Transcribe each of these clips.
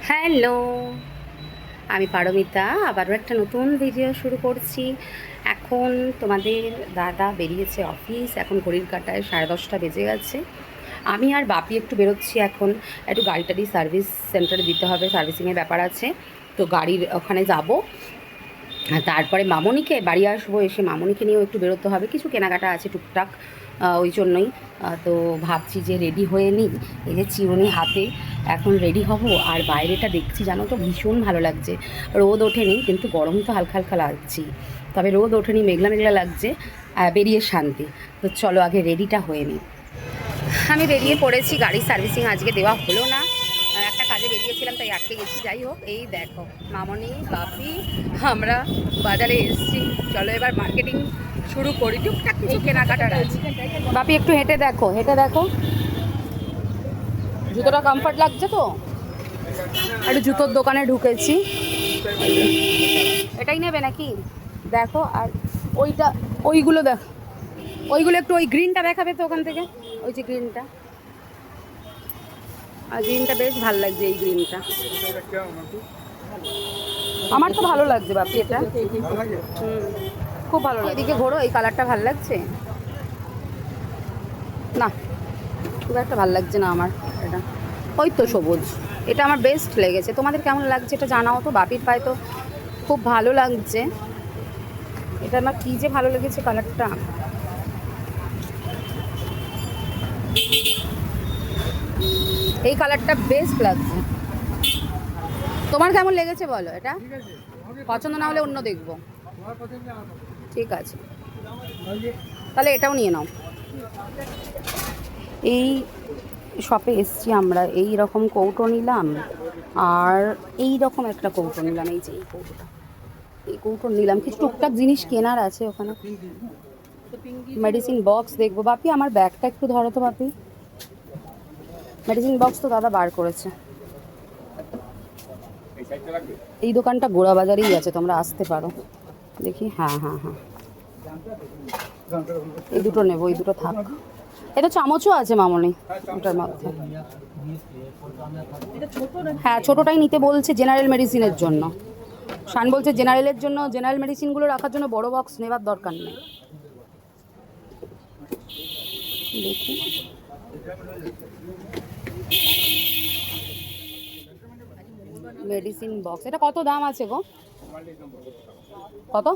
Hello, আমি পারমিতা আবারও একটা নতুন ভিডিও শুরু করছি। এখন তোমাদের দাদা বেরিয়েছে অফিস, এখন ঘড়ির কাঁটায় 10:30 বেজে গেছে। আমি আর বাপি একটু বেরোচ্ছি, এখন একটু গাড়িটারি সার্ভিস সেন্টারে দিতে হবে, সার্ভিসিংয়ের ব্যাপার আছে, তো গাড়ির ওখানে যাব। তারপরে মামনিকে বাড়ি আসবো, এসে মামনিকে নিয়েও একটু বেরোতে হবে, কিছু কেনাকাটা আছে টুকটাক, ওই জন্যই তো ভাবছি যে রেডি হয়ে নিই। এই যে চিরুনি হাতে এখন রেডি হব। আর বাইরেটা দেখছি জানো তো ভীষণ ভালো লাগছে, রোদ ওঠেনি কিন্তু গরম তো হালকা হালকা লাগছি, তবে রোদ ওঠেনি, মেঘলা মেঘলা লাগছে, বেরিয়ে শান্তি। তো চলো আগে রেডিটা হয়ে নিই। আমি বেরিয়ে পড়েছি, গাড়ি সার্ভিসিং আজকে দেওয়া হলো না, একটা কাজে বেরিয়েছিলাম তাই আটকে গেছি। যাই হোক, এই দেখো মামনি বাপি আমরা বাজারে এসেছি, চলো এবার মার্কেটিং শুরু করি। টুকটাক কিছু কেনাকাটার আছে। বাপি একটু হেঁটে দেখো, হেঁটে দেখো জুতোটা কমফর্ট লাগছে তো। একটু জুতোর দোকানে ঢুকেছি, এটাই নেবে নাকি দেখো। আর ওইটা, ওইগুলো দেখো, ওইগুলো একটু ওই গ্রিনটা দেখাবে তো ওখান থেকে, ওই যে গ্রিনটা, আর গ্রিনটা বেশ ভালো লাগছে, এই গ্রিনটা আমার তো ভালো লাগছে বাপি, এটা খুব ভালো লাগে। এদিকে ঘোরো, এই কালারটা ভালো লাগছে না, খুব একটা ভালো লাগছে না আমার এটা। ওই তো সবুজ, এটা আমার বেস্ট লেগেছে। তোমাদের কেমন লাগছে এটা জানাও তো। বাপির পায়ে তো খুব ভালো লাগছে, এটা আমার কী যে ভালো লেগেছে কালারটা। এই কালারটা বেস্ট লাগছে। তোমার কেমন লেগেছে বলো, এটা পছন্দ না হলে অন্য দেখবো। ঠিক আছে, তাহলে এটাও নিয়ে নাও। এই শপে এসছি আমরা, এই রকম কৌটো নিলাম, আর এই রকম একটা কৌটো নিলাম, এই যে এই কৌটোটা, এই কৌটো নিলাম। কিছু টুকটাক জিনিস কেনার আছে ওখানে। মেডিসিন বক্স দেখবো। বাপি আমার ব্যাগটা একটু ধরো তো বাপি, মেডিসিন বক্স তো দাদা বার করেছে। এই দোকানটা গোড়া বাজারেই আছে, তোমরা আসতে পারো। দেখি, হ্যাঁ হ্যাঁ হ্যাঁ, এই দুটো নেবো, এই দুটো থাক। এটা চামচও আছে মামনি ওটার মধ্যে। হ্যাঁ ছোটোটাই নিতে বলছে জেনারেল মেডিসিনের জন্য। শান বলছে জেনারেলের জন্য, জেনারেল মেডিসিনগুলো রাখার জন্য বড় বক্স নেবার দরকার নেই। দেখি মেডিসিন বক্স, এটা কত দাম আছে গো? কত?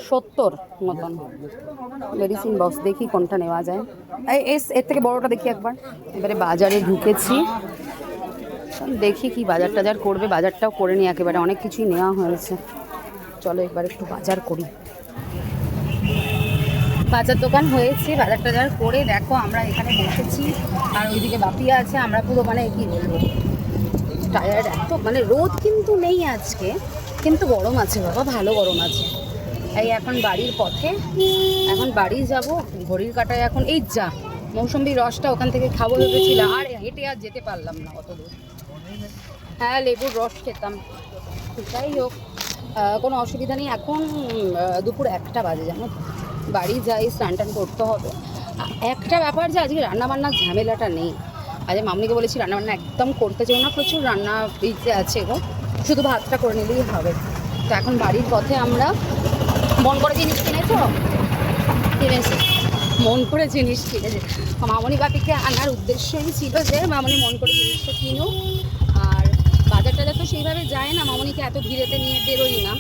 70 মতন মেডিসিন বক্স। দেখি কোনটা নেওয়া যায়। এর থেকে বড়টা দেখি একবার। এবারে বাজারে ঢুকেছি, দেখি কি বাজার টাজার করবে, বাজারটাও করে নিই একেবারে, অনেক কিছুই নেওয়া হয়েছে। চলো একবার একটু বাজার করি। বাজার দোকান হয়েছে, বাজার টাজার করে দেখো আমরা এখানে বসেছি, আর ওইদিকে বাপিয়া আছে। আমরা পুরো মানে কি বলবো, টায়ার্ড এত, মানে রোদ কিন্তু নেই আজকে, কিন্তু গরম আছে বাবা, ভালো গরম আছে। এই এখন বাড়ির পথে, এখন বাড়ি যাব। ঘড়ির কাঁটায় এখন এই যা মৌসুম্বির রসটা ওখান থেকে খাবো ভেবেছিলাম, আর হেঁটে আর যেতে পারলাম না অত দূর। হ্যাঁ লেবুর রস খেতাম। যাই হোক, কোনো অসুবিধা নেই। এখন দুপুর 1টা বাজে, জানো, বাড়ি যাই, স্নান টান করতে হবে। একটা ব্যাপার যে আজকে রান্নাবান্নার ঝামেলাটা নেই। আজকে মামনিকে বলেছি রান্নাবান্না একদম করতে চাই না, প্রচুর রান্না ইচ্ছে আছে গো, শুধু ভাতটা করে নিলেই হবে। তো এখন বাড়ির পথে আমরা, মন করে জিনিস কিনেছো, কিনেছি, মন করে জিনিস কিনেছে। মামনি বাপিকে আনার উদ্দেশ্যই ছিল যে মামনি মন করে জিনিসটা কিনুক। আর বাজার টাজার তো সেইভাবে যায় না, মামনিকে এত ভিড়েতে নিয়ে বেরোই না।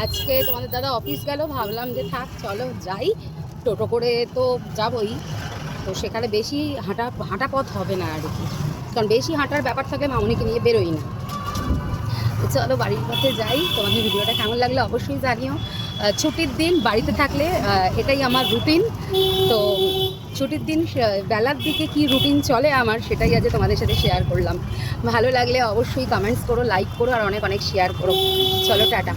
আজকে তোমাদের দাদা অফিস গেল, ভাবলাম যে থাক চলো যাই, টোটো করে তো যাবই, তো সেখানে বেশি হাঁটা পথ হবে না আর কি, কারণ বেশি হাঁটার ব্যাপার থাকলে মামনিকে নিয়ে বেরোই না। চলো বাড়ির পথে যাই। তোমাদের ভিডিওটা কেমন লাগলো অবশ্যই জানিও। ছুটির দিন বাড়িতে থাকলে এটাই আমার রুটিন। তো ছুটির দিন বেলার দিকে কি রুটিন চলে আমার, সেটাই আজ তোমাদের সাথে শেয়ার করলাম। ভালো লাগলে অবশ্যই কমেন্টস করো, লাইক করো, আর অনেক অনেক শেয়ার করো। চলো টাটা।